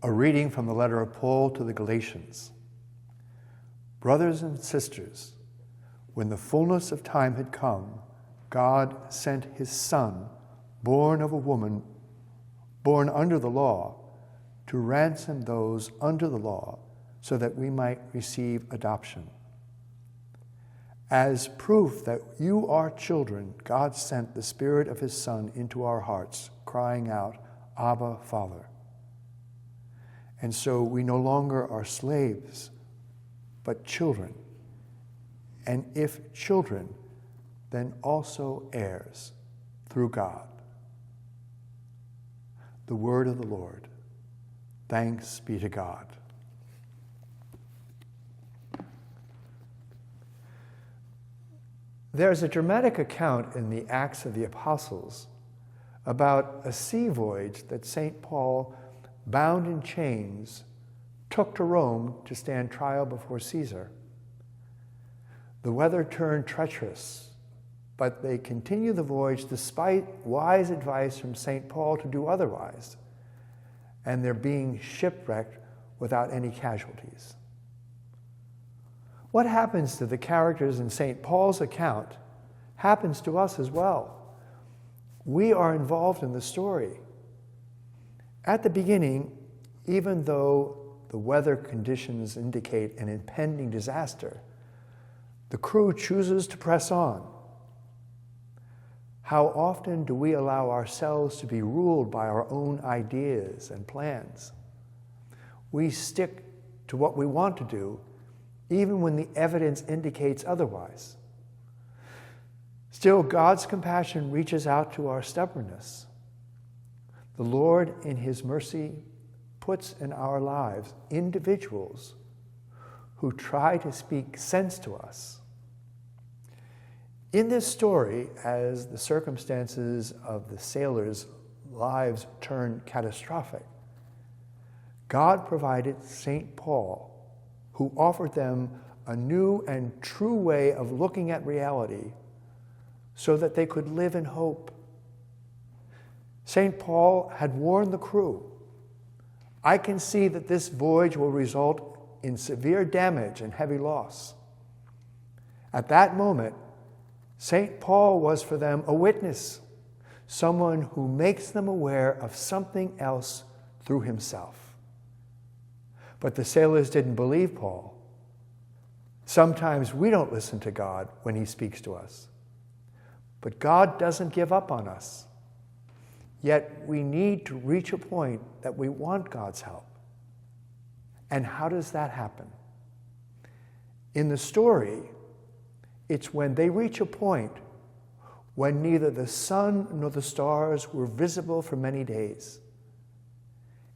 A reading from the letter of Paul to the Galatians. Brothers and sisters, when the fullness of time had come, God sent his Son, born of a woman, born under the law, to ransom those under the law, so that we might receive adoption. As proof that you are children, God sent the Spirit of his Son into our hearts, crying out, Abba, Father. And so we no longer are slaves, but children. And if children, then also heirs through God. The word of the Lord. Thanks be to God. There's a dramatic account in the Acts of the Apostles about a sea voyage that St. Paul, bound in chains, took to Rome to stand trial before Caesar. The weather turned treacherous, but they continued the voyage despite wise advice from St. Paul to do otherwise, and they're being shipwrecked without any casualties. What happens to the characters in St. Paul's account happens to us as well. We are involved in the story. At the beginning, even though the weather conditions indicate an impending disaster, the crew chooses to press on. How often do we allow ourselves to be ruled by our own ideas and plans? We stick to what we want to do, even when the evidence indicates otherwise. Still, God's compassion reaches out to our stubbornness. The Lord, in his mercy, puts in our lives individuals who try to speak sense to us. In this story, as the circumstances of the sailors' lives turned catastrophic, God provided St. Paul, who offered them a new and true way of looking at reality so that they could live in hope. St. Paul had warned the crew, I can see that this voyage will result in severe damage and heavy loss. At that moment, St. Paul was for them a witness, someone who makes them aware of something else through himself. But the sailors didn't believe Paul. Sometimes we don't listen to God when he speaks to us. But God doesn't give up on us. Yet we need to reach a point that we want God's help. And how does that happen? In the story, it's when they reach a point when neither the sun nor the stars were visible for many days.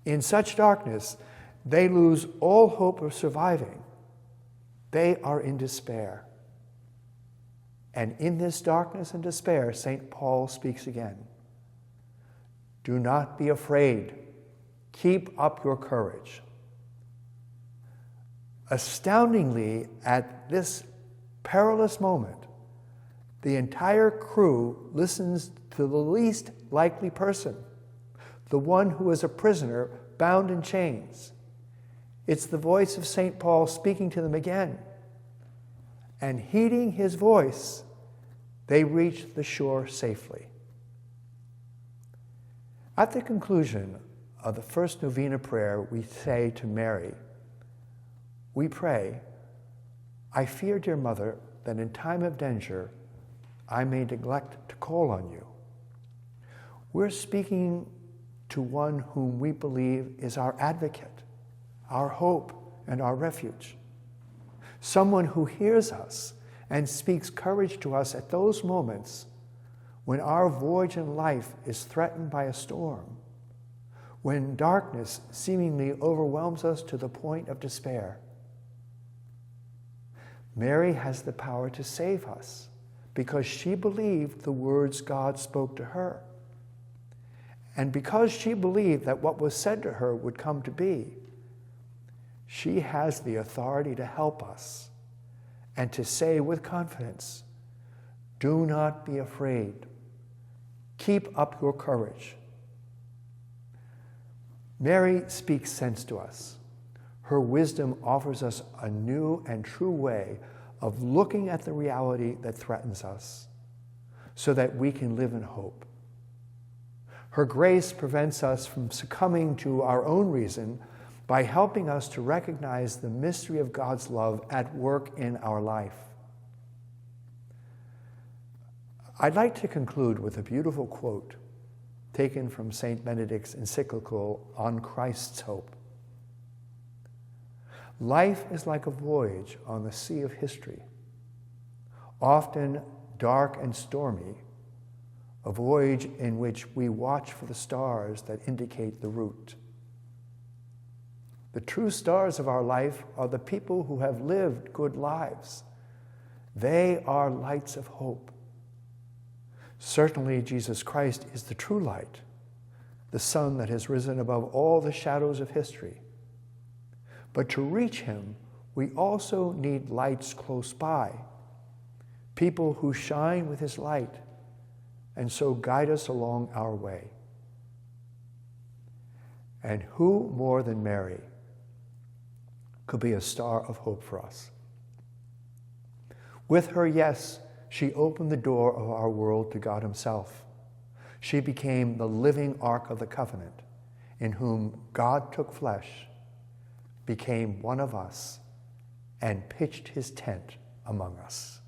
In such darkness, they lose all hope of surviving. They are in despair. And in this darkness and despair, St. Paul speaks again. Do not be afraid. Keep up your courage. Astoundingly, at this perilous moment, the entire crew listens to the least likely person, the one who is a prisoner bound in chains. It's the voice of St. Paul speaking to them again. And heeding his voice, they reach the shore safely. At the conclusion of the first novena prayer, we say to Mary, we pray, I fear, dear Mother, that in time of danger, I may neglect to call on you. We're speaking to one whom we believe is our advocate, our hope, and our refuge. Someone who hears us and speaks courage to us at those moments when our voyage in life is threatened by a storm, when darkness seemingly overwhelms us to the point of despair. Mary has the power to save us because she believed the words God spoke to her. And because she believed that what was said to her would come to be, she has the authority to help us and to say with confidence, do not be afraid. Keep up your courage. Mary speaks sense to us. Her wisdom offers us a new and true way of looking at the reality that threatens us so that we can live in hope. Her grace prevents us from succumbing to our own reason by helping us to recognize the mystery of God's love at work in our life. I'd like to conclude with a beautiful quote taken from St. Benedict's encyclical On Christ's Hope. Life is like a voyage on the sea of history, often dark and stormy, a voyage in which we watch for the stars that indicate the route. The true stars of our life are the people who have lived good lives. They are lights of hope. Certainly, Jesus Christ is the true light, the sun that has risen above all the shadows of history. But to reach him, we also need lights close by, people who shine with his light and so guide us along our way. And who more than Mary could be a star of hope for us? With her yes, she opened the door of our world to God himself. She became the living Ark of the Covenant, in whom God took flesh, became one of us, and pitched his tent among us.